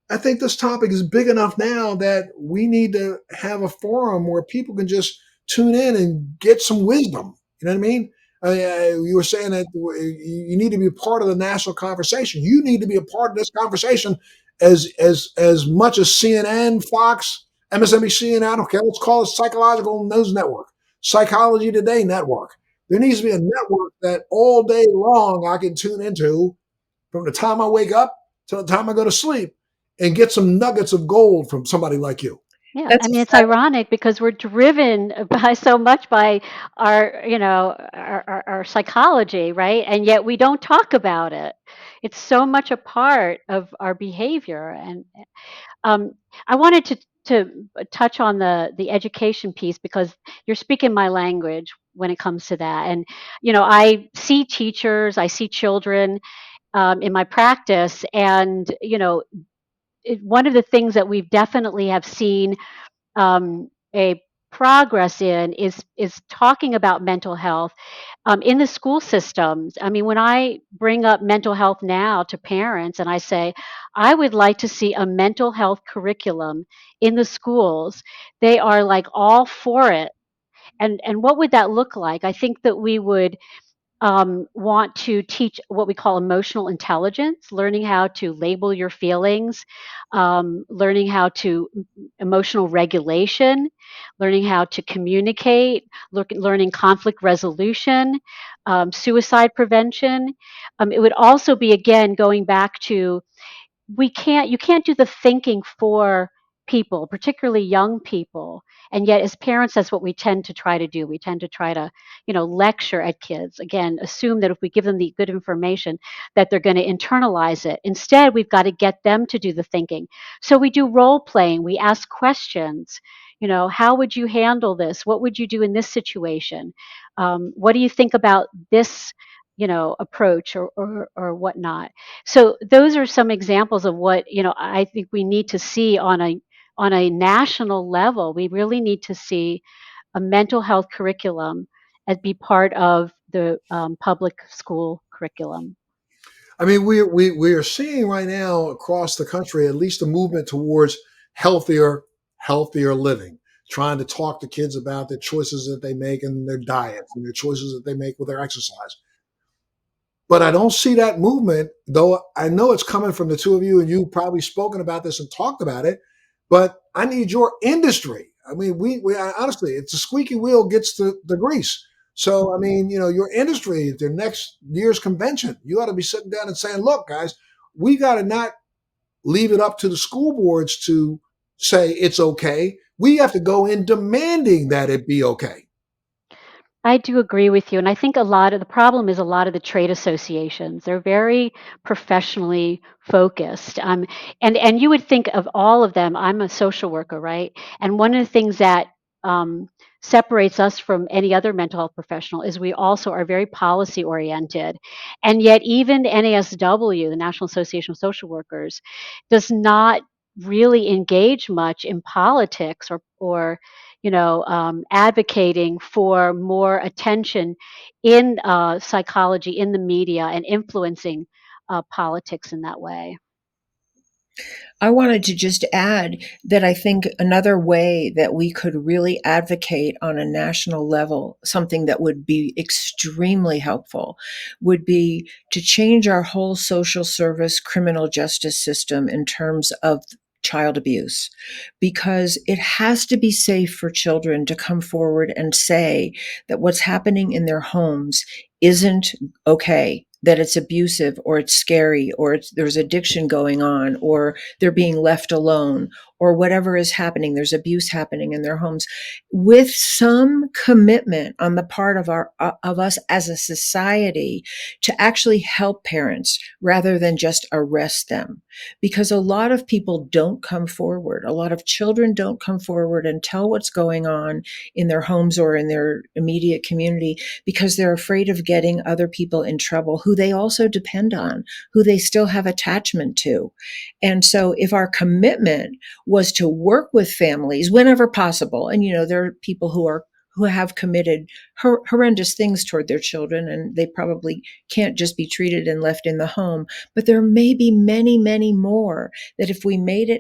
I think this topic is big enough now that we need to have a forum where people can just tune in and get some wisdom. You know what I mean? You were saying that you need to be a part of the national conversation. You need to be a part of this conversation as much as CNN, Fox, MSNBC, and I don't care. Let's call it Psychological News Network, Psychology Today Network. There needs to be a network that all day long I can tune into from the time I wake up till the time I go to sleep and get some nuggets of gold from somebody like you. Yeah, That's I mean, it's exactly. ironic because we're driven by so much by our psychology, right? And yet we don't talk about it. It's so much a part of our behavior. And I wanted to to touch on the education piece, because you're speaking my language when it comes to that. And I see teachers, I see children in my practice, and one of the things that we've definitely have seen a progress in is talking about mental health in the school systems. I mean, when I bring up mental health now to parents and I say, I would like to see a mental health curriculum in the schools, they are like all for it. And what would that look like? I think that we would want to teach what we call emotional intelligence, learning how to label your feelings, learning how to emotional regulation, learning how to communicate, learning conflict resolution, suicide prevention. It would also be, again, going back to, you can't do the thinking for people, particularly young people. And yet as parents, that's what we tend to try to do. We tend to try to lecture at kids, again, assume that if we give them the good information that they're going to internalize it. Instead, we've got to get them to do the thinking. So we do role playing, we ask questions. How would you handle this? What would you do in this situation? What do you think about this approach, or whatnot? So those are some examples of what I think we need to see on a national level. We really need to see a mental health curriculum as be part of the public school curriculum. I mean, we are seeing right now across the country at least a movement towards healthier living, trying to talk to kids about the choices that they make in their diets and their choices that they make with their exercise. But I don't see that movement, though I know it's coming from the two of you, and you've probably spoken about this and talked about it. But I need your industry. I mean, we honestly, it's a squeaky wheel gets the grease. So, I mean, your industry, their next year's convention, you ought to be sitting down and saying, look, guys, we got to not leave it up to the school boards to say it's okay. We have to go in demanding that it be okay. I do agree with you. And I think a lot of the problem is a lot of the trade associations. They're very professionally focused. And you would think of all of them, I'm a social worker, right? And one of the things that separates us from any other mental health professional is we also are very policy oriented. And yet, even NASW, the National Association of Social Workers, does not really engage much in politics or advocating for more attention in psychology, in the media, and influencing politics in that way. I wanted to just add that I think another way that we could really advocate on a national level, something that would be extremely helpful, would be to change our whole social service criminal justice system in terms of child abuse, because it has to be safe for children to come forward and say that what's happening in their homes isn't okay, that it's abusive or it's scary or there's addiction going on or they're being left alone or whatever is happening. There's abuse happening in their homes, with some commitment on the part of us as a society to actually help parents rather than just arrest them. Because a lot of people don't come forward. A lot of children don't come forward and tell what's going on in their homes or in their immediate community because they're afraid of getting other people in trouble who they also depend on, who they still have attachment to. And so if our commitment was to work with families whenever possible, and there are people who have committed horrendous things toward their children, and they probably can't just be treated and left in the home. But there may be many, many more that if we made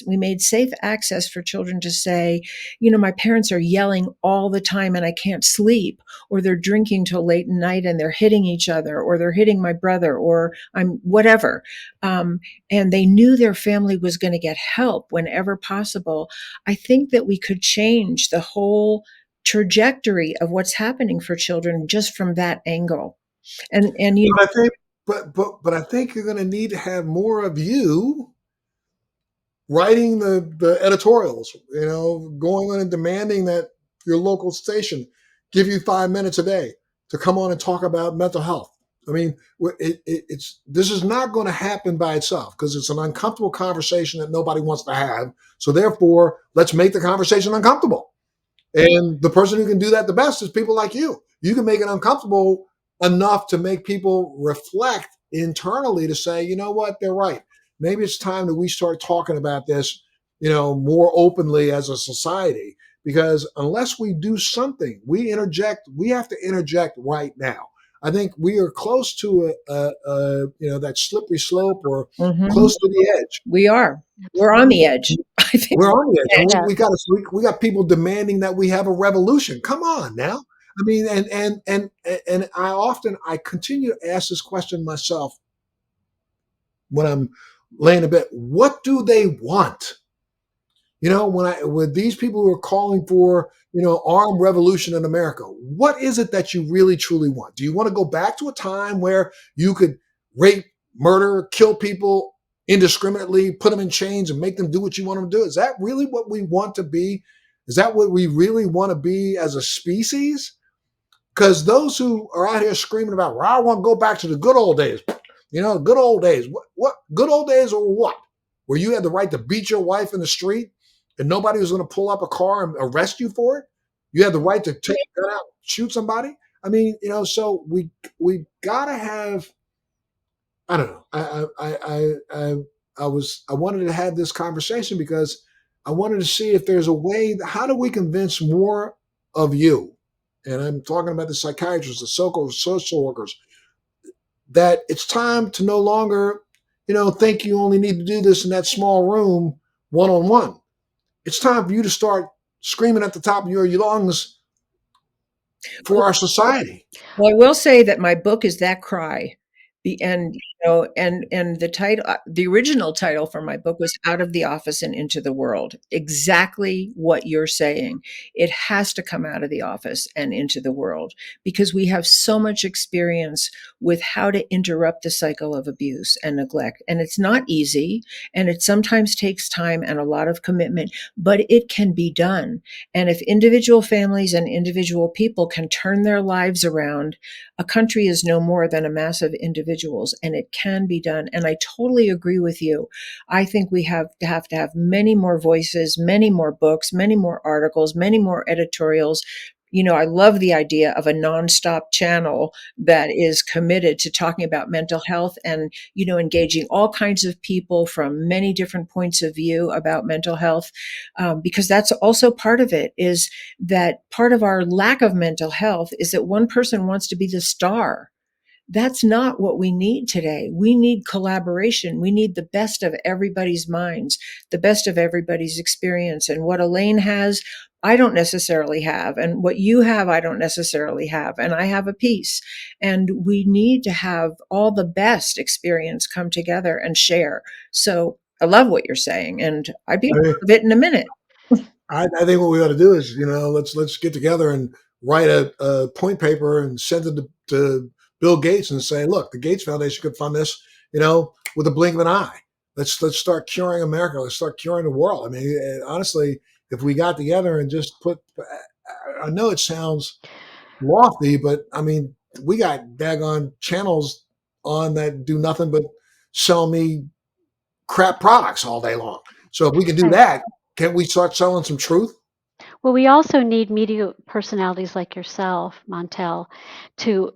we made safe access for children to say, my parents are yelling all the time and I can't sleep, or they're drinking till late at night and they're hitting each other, or they're hitting my brother, or I'm whatever. And they knew their family was going to get help whenever possible. I think that we could change the whole trajectory of what's happening for children just from that angle. And But I think, but I think you're going to need to have more of you writing the editorials. Going on and demanding that your local station give you 5 minutes a day to come on and talk about mental health. I mean, it's this is not going to happen by itself because it's an uncomfortable conversation that nobody wants to have. So therefore, let's make the conversation uncomfortable. And the person who can do that the best is people like you. You can make it uncomfortable enough to make people reflect internally to say, you know what, they're right. Maybe it's time that we start talking about this, more openly as a society. Because unless we do something, we have to interject right now. I think we are close to that slippery slope or Hmm. close to the edge. We are. We're on the Absolutely. edge. I think We're we're on on the edge, the and edge. we got people demanding that we have a revolution. Come on now. I mean, and I continue to ask this question myself when I'm laying in bed. What do they want? When these people who are calling for armed revolution in America, what is it that you really truly want? Do you want to go back to a time where you could rape, murder, kill people indiscriminately, put them in chains, and make them do what you want them to do? Is that really what we want to be? Is that what we really want to be as a species? Because those who are out here screaming about, well, I want to go back to the good old days, good old days. What good old days or what? Where you had the right to beat your wife in the street and nobody was going to pull up a car and arrest you for it? You had the right to take a gun out, shoot somebody. I mean, so we gotta have. I don't know. I wanted to have this conversation because I wanted to see if there's a way. How do we convince more of you? And I'm talking about the psychiatrists, the social workers, that it's time to no longer, think you only need to do this in that small room one on one. It's time for you to start screaming at the top of your lungs for our society. Well, I will say that my book is that cry. And and the title, the original title for my book was Out of the Office and Into the World. Exactly what you're saying. It has to come out of the office and into the world because we have so much experience with how to interrupt the cycle of abuse and neglect. And it's not easy, and it sometimes takes time and a lot of commitment, but it can be done. And if individual families and individual people can turn their lives around, a country is no more than a mass of individuals, and it can be done. And I totally agree with you. I think we have to have many more voices, many more books, many more articles, many more editorials. I love the idea of a nonstop channel that is committed to talking about mental health and, engaging all kinds of people from many different points of view about mental health. Because that's also part of it, is that part of our lack of mental health is that one person wants to be the star. That's not what we need today. We need collaboration. We need the best of everybody's minds, the best of everybody's experience. And what Elaine has, I don't necessarily have. And what you have, I don't necessarily have. And I have a piece. And we need to have all the best experience come together and share. So I love what you're saying. And I'd be a I mean, part of it in a minute. I think what we ought to do is, let's get together and write a point paper and send it to Bill Gates and say, look, the Gates Foundation could fund this, with a blink of an eye. Let's start curing America. Let's start curing the world. I mean, honestly, if we got together and just I know it sounds lofty, but I mean, we got daggone channels on that do nothing but sell me crap products all day long. So if we can do Right. that, can't we start selling some truth? Well, we also need media personalities like yourself, Montel, to,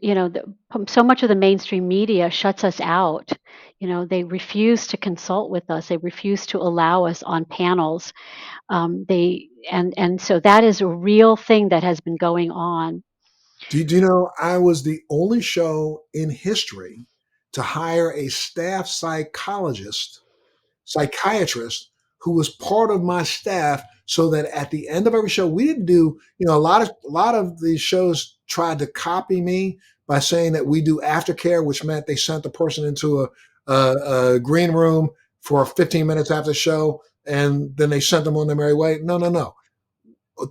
so much of the mainstream media shuts us out. They refuse to consult with us. They refuse to allow us on panels. And so that is a real thing that has been going on. Do you know I was the only show in history to hire a staff psychiatrist who was part of my staff so that at the end of every show we didn't do a lot of these shows tried to copy me by saying that we do aftercare, which meant they sent the person into a green room for 15 minutes after the show and then they sent them on their merry way. No, no, no.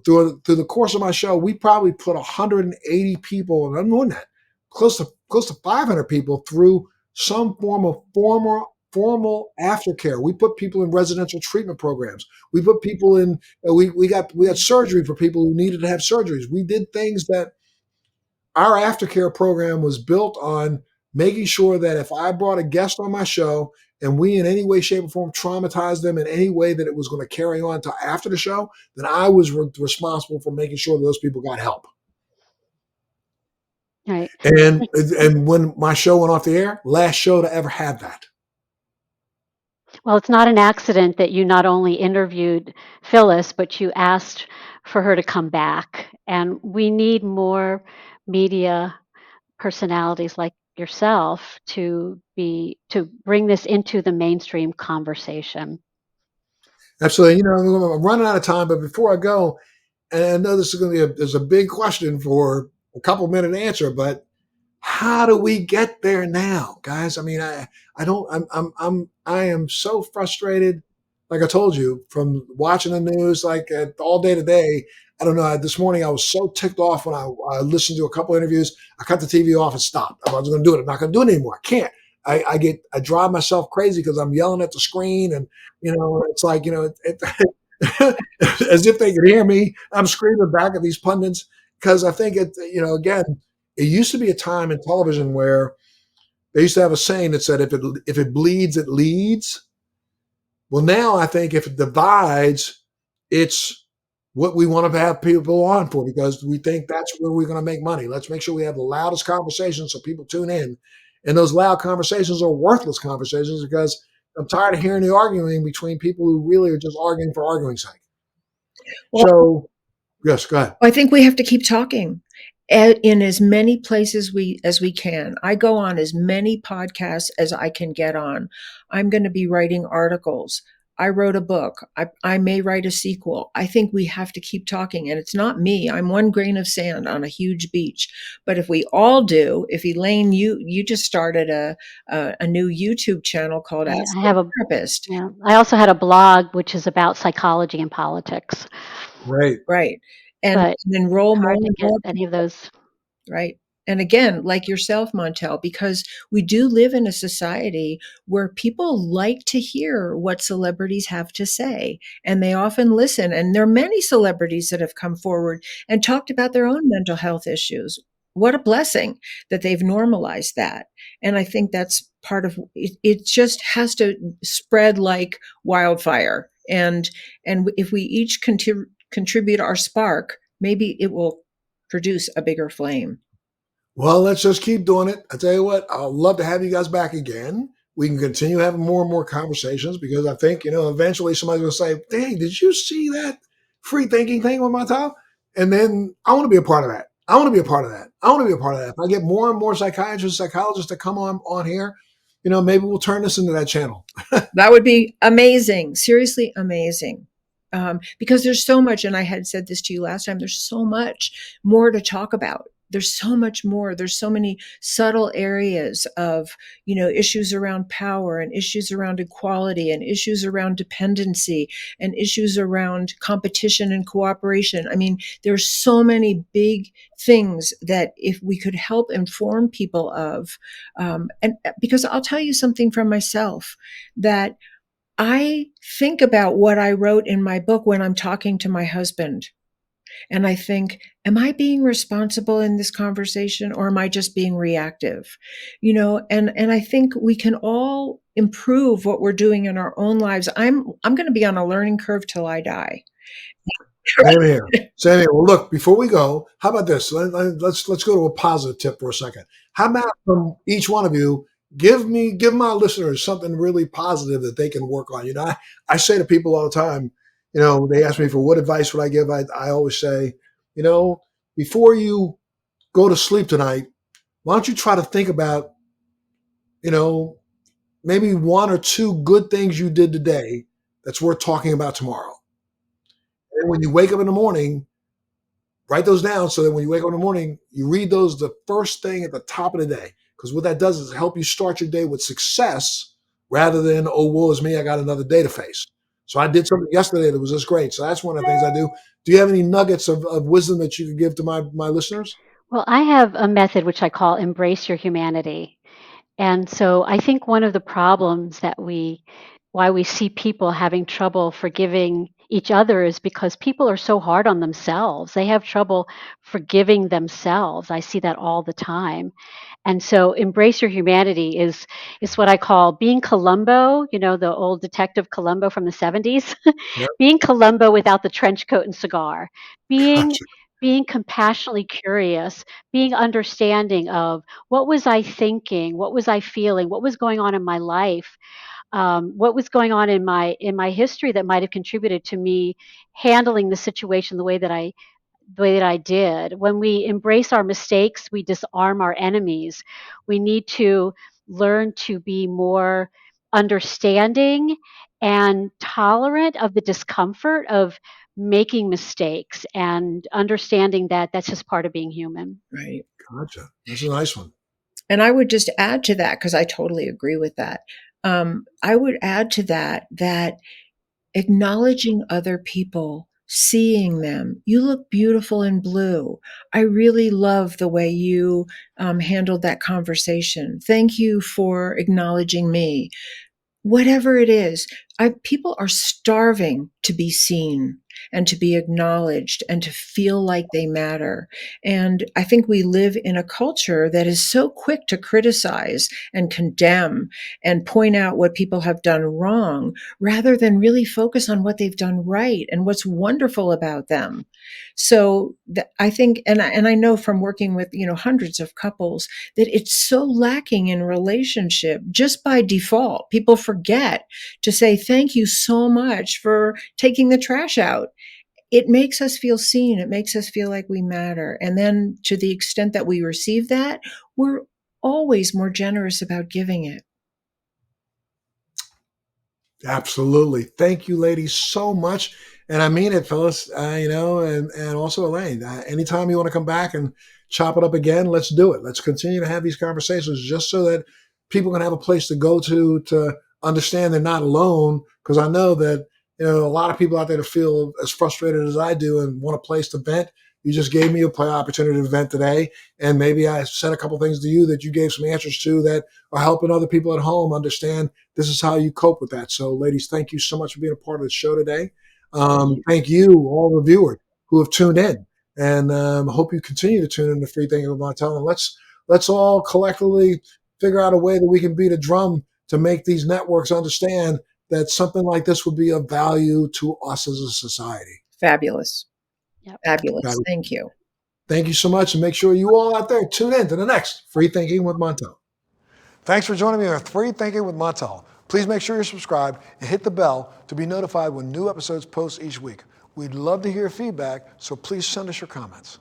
Through the course of my show, we probably put 180 people, and more than that, close to 500 people through some form of formal aftercare. We put people in residential treatment programs. We put people in. We had surgery for people who needed to have surgeries. We did things that our aftercare program was built on making sure that if I brought a guest on my show and we in any way, shape, or form traumatized them in any way that it was going to carry on to after the show, then I was responsible for making sure that those people got help. Right. And when my show went off the air, last show to ever have that. Well, it's not an accident that you not only interviewed Phyllis, but you asked for her to come back. And we need more media personalities like yourself to bring this into the mainstream conversation. Absolutely. I'm running out of time, but before I go, and I know this is going to be there's a big question for a couple minute answer, but how do we get there now, guys? I mean, I don't, I am so frustrated. Like I told you, from watching the news, like all day today. I don't know. This morning I was so ticked off when I listened to a couple interviews. I cut the TV off and stopped. I was going to do it. I'm not going to do it anymore. I can't. I drive myself crazy because I'm yelling at the screen, and it's like as if they could hear me. I'm screaming back at these pundits because I think again, it used to be a time in television where they used to have a saying that said, if it bleeds, it leads. Well, now I think if it divides, it's what we want to have people on for because we think that's where we're going to make money. Let's make sure we have the loudest conversations so people tune in. And those loud conversations are worthless conversations because I'm tired of hearing the arguing between people who really are just arguing for arguing's sake. Well, So, yes, go ahead. I think we have to keep talking in as many places as we can. I go on as many podcasts as I can get on. I'm going to be writing articles. I wrote a book. I may write a sequel. I think we have to keep talking. And it's not me. I'm one grain of sand on a huge beach. But if we all do, if Elaine, you just started a new YouTube channel called Right. Ask I a have a Therapist. Yeah. I also had a blog which is about psychology and politics, Great. Right. And, but and enroll it's more hard to and get more any of people. those. Right. And again, like yourself, Montel, because we do live in a society where people like to hear what celebrities have to say, and they often listen. And there are many celebrities that have come forward and talked about their own mental health issues. What a blessing that they've normalized that. And I think that's part of it. It just has to spread like wildfire. And if we each contribute our spark, maybe it will produce a bigger flame. Well, let's just keep doing it. I tell you what, I'll love to have you guys back again. We can continue having more and more conversations because I think, eventually somebody's going to say, dang, did you see that free thinking thing with Montel? And then I want to be a part of that. I want to be a part of that. I want to be a part of that. If I get more and more psychiatrists, psychologists to come on here, maybe we'll turn this into that channel. That would be amazing. Seriously amazing. Because there's so much, and I had said this to you last time, there's so much more to talk about. There's so much more. There's so many subtle areas of, issues around power and issues around equality and issues around dependency and issues around competition and cooperation. I mean, there's so many big things that if we could help inform people of, and because I'll tell you something from myself that I think about what I wrote in my book when I'm talking to my husband. And I think, am I being responsible in this conversation or am I just being reactive? And I think we can all improve what we're doing in our own lives. I'm going to be on a learning curve till I die. Same here. Same here. Well, look, before we go, how about this? Let's go to a positive tip for a second. How about from each one of you, give my listeners something really positive that they can work on. I say to people all the time, they ask me for what advice would I give. I always say, before you go to sleep tonight, why don't you try to think about, maybe one or two good things you did today that's worth talking about tomorrow. And when you wake up in the morning, write those down so that when you wake up in the morning, you read those the first thing at the top of the day. Because what that does is help you start your day with success rather than, oh, woe is me, I got another day to face. So I did something yesterday that was just great. So that's one of the things I do. Do you have any nuggets of wisdom that you could give to my listeners? Well, I have a method which I call embrace your humanity. And so I think one of the problems why we see people having trouble forgiving each other is because people are so hard on themselves. They have trouble forgiving themselves. I see that all the time. And so embrace your humanity is what I call being Columbo, the old detective Columbo from the 70s. Yep. Being Columbo without the trench coat and cigar. Being Gotcha. being compassionately curious, being understanding of what was I thinking, what was I feeling, what was going on in my life, what was going on in my history that might have contributed to me handling the situation the way that I did. When we embrace our mistakes, we disarm our enemies. We need to learn to be more understanding and tolerant of the discomfort of making mistakes and understanding that that's just part of being human. Right. Gotcha. That's a nice one. And I would just add to that, because I totally agree with that. I would add to that that acknowledging other people, seeing them. You look beautiful in blue. I really love the way you handled that conversation. Thank you for acknowledging me. Whatever it is, people are starving to be seen and to be acknowledged and to feel like they matter. And I think we live in a culture that is so quick to criticize and condemn and point out what people have done wrong rather than really focus on what they've done right and what's wonderful about them. So I think, and I know from working with, hundreds of couples, that it's so lacking in relationship just by default. People forget to say thank you so much for taking the trash out. It makes us feel seen. It makes us feel like we matter. And then to the extent that we receive that, we're always more generous about giving it. Absolutely. Thank you, ladies, so much. And I mean it, Phyllis, and also Elaine. Anytime you want to come back and chop it up again, let's do it. Let's continue to have these conversations just so that people can have a place to go to understand they're not alone. Because I know that, a lot of people out there to feel as frustrated as I do and want a place to vent. You just gave me a opportunity to vent today. And maybe I said a couple things to you that you gave some answers to that are helping other people at home understand this is how you cope with that. So, ladies, thank you so much for being a part of the show today. Thank you, all the viewers who have tuned in, and hope you continue to tune in to Free Thinking with Montel. And let's all collectively figure out a way that we can beat a drum to make these networks understand that something like this would be of value to us as a society. Fabulous. Yep. Fabulous. Thank you. Thank you so much, and make sure you all out there tune in to the next Free Thinking with Montel. Thanks for joining me on Free Thinking with Montel. Please make sure you're subscribed and hit the bell to be notified when new episodes post each week. We'd love to hear feedback, so please send us your comments.